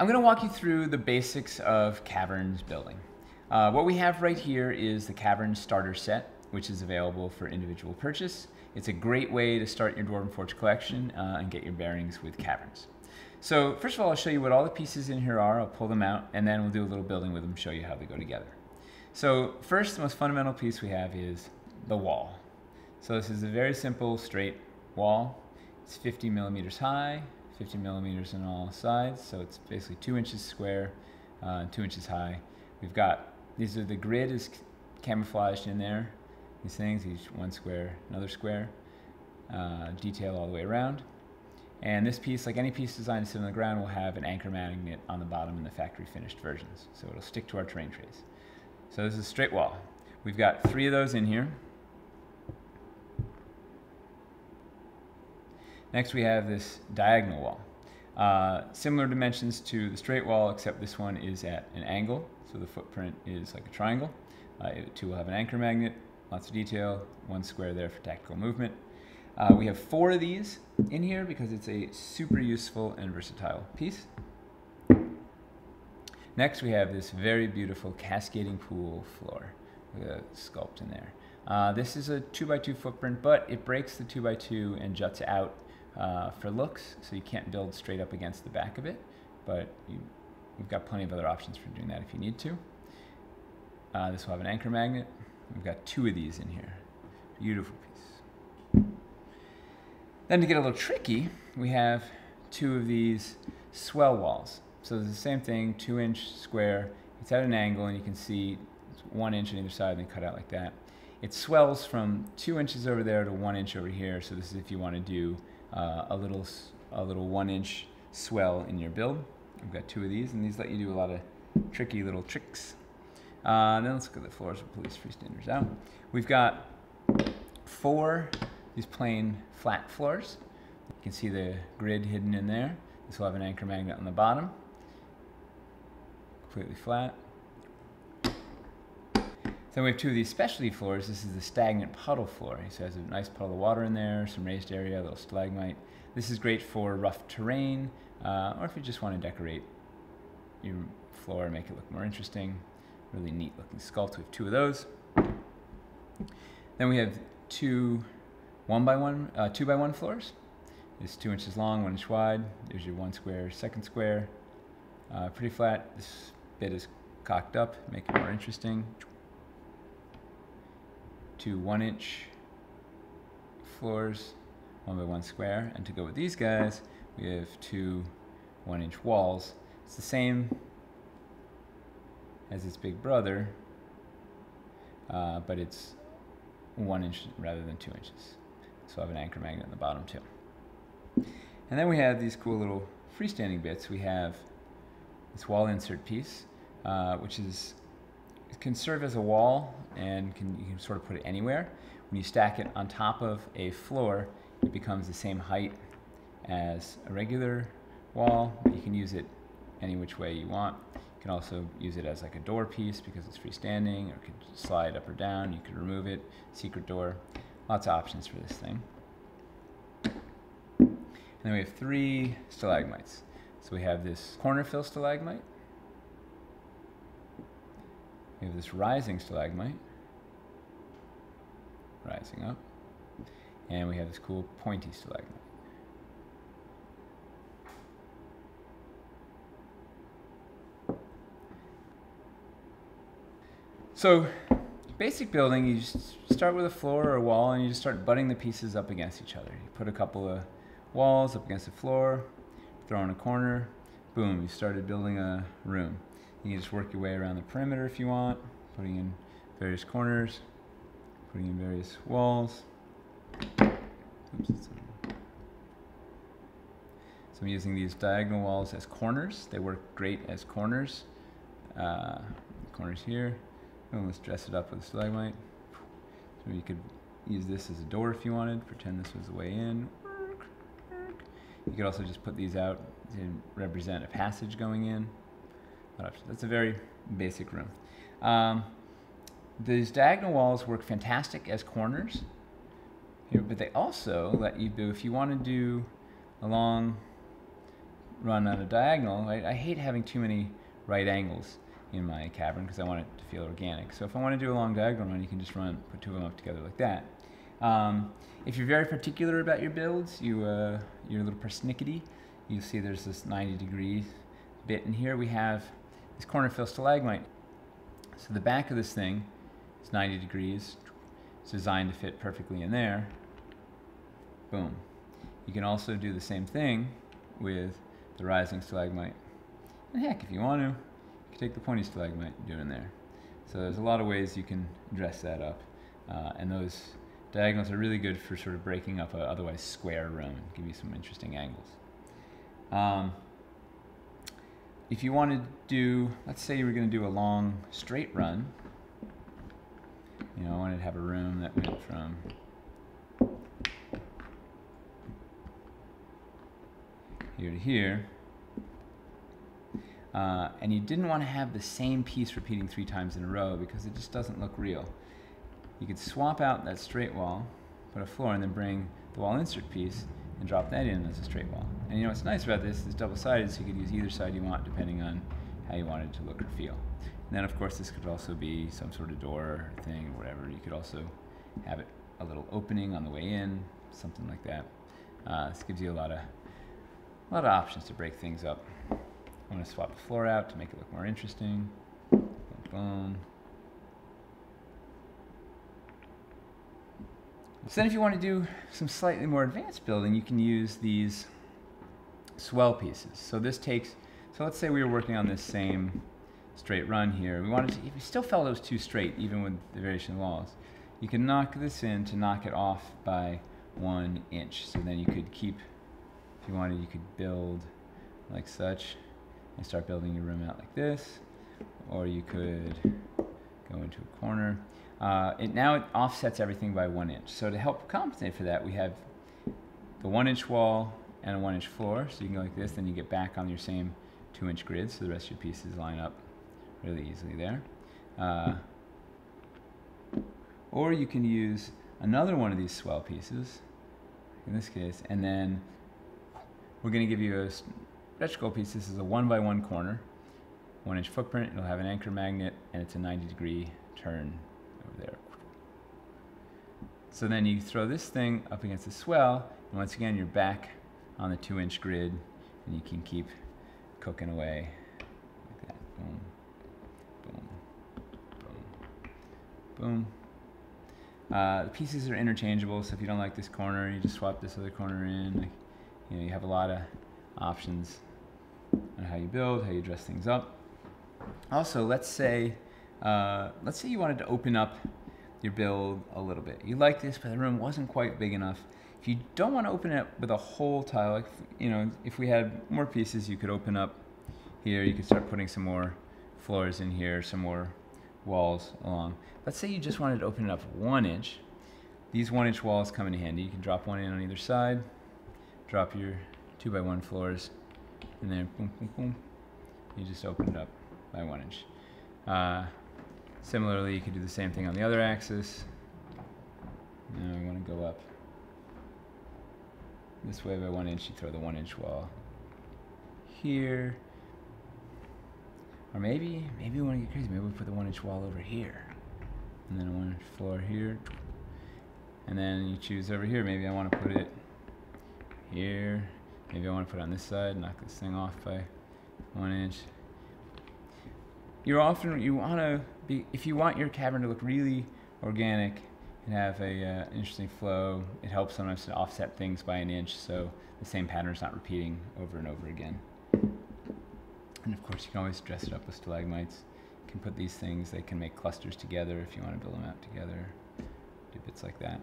I'm going to walk you through the basics of Caverns building. What we have right here is the Cavern starter set, which is available for individual purchase. It's a great way to start your Dwarven Forge collection and get your bearings with Caverns. So first of all, I'll show you what all the pieces in here are. I'll pull them out, and then we'll do a little building with them, show you how they go together. So first, the most fundamental piece we have is the wall. So this is a very simple, straight wall. It's 50 millimeters high, 50 millimeters on all sides, so it's basically 2 inches square, 2 inches high. We've got, the grid is camouflaged in there, these things, each one square, another square, detail all the way around. And this piece, like any piece designed to sit on the ground, will have an anchor magnet on the bottom in the factory finished versions, so it'll stick to our terrain trays. So this is a straight wall. We've got 3 of those in here. Next we have this diagonal wall. Similar dimensions to the straight wall, except this one is at an angle, so the footprint is like a triangle. It too will have an anchor magnet, lots of detail, 1 square there for tactical movement. We have 4 of these in here because it's a super useful and versatile piece. Next we have this very beautiful cascading pool floor with a sculpt in there. This is a 2x2 footprint, but it breaks the 2x2 and juts out for looks, so you can't build straight up against the back of it, but you've got plenty of other options for doing that if you need to. This will have an anchor magnet. We've got 2 of these in here. Beautiful piece. Then to get a little tricky, we have 2 of these swell walls. So it's the same thing, 2-inch square. It's at an angle, and you can see it's 1 inch on either side, and then cut out like that. It swells from 2 inches over there to 1 inch over here. So this is if you want to do a little 1-inch swell in your build. We've got 2 of these, and these let you do a lot of tricky little tricks. Then let's look at the floors. We'll pull these freestanders out. We've got 4 these plain flat floors. You can see the grid hidden in there. This will have an anchor magnet on the bottom. Completely flat. Then we have 2 of these specialty floors. This is the stagnant puddle floor. So it has a nice puddle of water in there, some raised area, a little stalagmite. This is great for rough terrain, or if you just want to decorate your floor and make it look more interesting. Really neat looking sculpt. We have 2 of those. Then we have 2 2x1 floors. It's 2 inches long, 1 inch wide. There's your 1 square, 2nd square. Pretty flat. This bit is cocked up, make it more interesting. 2 1-inch floors, 1x1 square. And to go with these guys, we have 2 1-inch walls. It's the same as its big brother, but it's 1 inch rather than 2 inches. So I have an anchor magnet on the bottom too. And then we have these cool little freestanding bits. We have this wall insert piece, which can serve as a wall, and you can sort of put it anywhere. When you stack it on top of a floor, it becomes the same height as a regular wall. You can use it any which way you want. You can also use it as like a door piece because it's freestanding, or it could slide up or down. You could remove it, secret door. Lots of options for this thing. And then we have 3 stalagmites. So we have this corner fill stalagmite. We have this rising stalagmite, rising up. And we have this cool pointy stalagmite. So basic building, you just start with a floor or a wall, and you just start butting the pieces up against each other. You put a couple of walls up against the floor, throw in a corner, boom, you started building a room. You can just work your way around the perimeter if you want, putting in various corners, putting in various walls. Oops. So I'm using these diagonal walls as corners. They work great as corners. Corners here. Oh, let's dress it up with a stalagmite. So you could use this as a door if you wanted. Pretend this was the way in. You could also just put these out to represent a passage going in. That's a very basic room. These diagonal walls work fantastic as corners, but they also let you do, if you want to do a long run on a diagonal, I hate having too many right angles in my cavern because I want it to feel organic. So if I want to do a long diagonal run, you can just put two of them up together like that. If you're very particular about your builds, you're a little persnickety, you'll see there's this 90-degree bit, and here we have this corner fill stalagmite. So the back of this thing is 90 degrees. It's designed to fit perfectly in there. Boom. You can also do the same thing with the rising stalagmite. And heck, if you want to, you can take the pointy stalagmite and do it in there. So there's a lot of ways you can dress that up. And those diagonals are really good for sort of breaking up an otherwise square room and give you some interesting angles. If you want to do, let's say you were going to do a long straight run, you know, I wanted to have a room that went from here to here, and you didn't want to have the same piece repeating 3 times in a row because it just doesn't look real. You could swap out that straight wall, put a floor, and then bring the wall insert piece and drop that in as a straight wall. And you know what's nice about this is double-sided, so you could use either side you want depending on how you want it to look or feel. And then of course this could also be some sort of door thing or whatever. You could also have it a little opening on the way in, something like that. This gives you a lot of options to break things up. I'm going to swap the floor out to make it look more interesting. Boom, boom. So then if you want to do some slightly more advanced building, you can use these swell pieces. So this takes, so let's say we were working on this same straight run here. We wanted to, if you still felt it was too straight, even with the variation of walls, you can knock this in to knock it off by 1 inch. So then you could keep, if you wanted, you could build like such and start building your room out like this, or you could go into a corner. Now it offsets everything by 1 inch. So to help compensate for that, we have the 1 inch wall and a 1 inch floor. So you can go like this, then you get back on your same 2 inch grid, so the rest of your pieces line up really easily there. Or you can use another one of these swell pieces, in this case, and then we're going to give you a stretch goal piece. This is a 1x1 corner, 1 inch footprint. It'll have an anchor magnet, and it's a 90-degree turn over there. So then you throw this thing up against the swell, and once again you're back on the 2 inch grid, and you can keep cooking away like that. Boom, boom, boom, boom. The pieces are interchangeable, so if you don't like this corner, you just swap this other corner in. Like, you know, you have a lot of options on how you build, how you dress things up. Also, let's say you wanted to open up your build a little bit. You like this, but the room wasn't quite big enough. If you don't want to open it with a whole tile, like, you know, if we had more pieces, you could open up here. You could start putting some more floors in here, some more walls along. Let's say you just wanted to open it up 1 inch. These 1 inch walls come in handy. You can drop one in on either side, drop your 2x1 floors, and then boom, boom, boom. You just open it up by 1 inch. Similarly, you could do the same thing on the other axis. Now we want to go up this way by 1 inch. You throw the 1 inch wall here. Or maybe we want to get crazy. Maybe we put the 1 inch wall over here, and then a 1 inch floor here, and then you choose over here. Maybe I want to put it here. Maybe I want to put it on this side. Knock this thing off by 1 inch. You want to be, if you want your cavern to look really organic and have a interesting flow, it helps sometimes to offset things by 1 inch, so the same pattern is not repeating over and over again. And of course, you can always dress it up with stalagmites. You can put these things, they can make clusters together if you want to build them out together, do bits like that.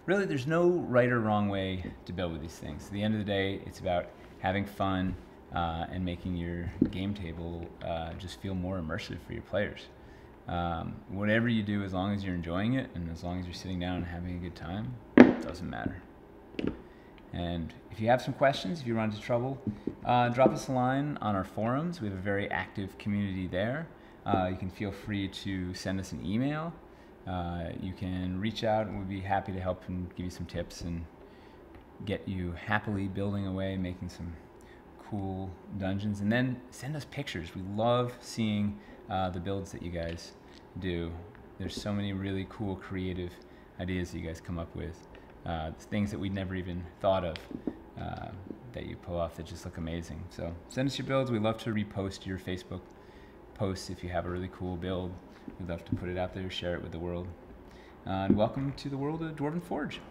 Really, there's no right or wrong way to build with these things. At the end of the day, it's about having fun and making your game table just feel more immersive for your players. Whatever you do, as long as you're enjoying it and as long as you're sitting down and having a good time, it doesn't matter. And if you have some questions, if you run into trouble, drop us a line on our forums. We have a very active community there. You can feel free to send us an email. You can reach out and we'd be happy to help and give you some tips and get you happily building away, making some cool dungeons, and then send us pictures. We love seeing the builds that you guys do. There's so many really cool creative ideas that you guys come up with, things that we'd never even thought of that you pull off that just look amazing. So send us your builds. We love to repost your Facebook posts if you have a really cool build. We'd love to put it out there, share it with the world. And welcome to the world of Dwarven Forge.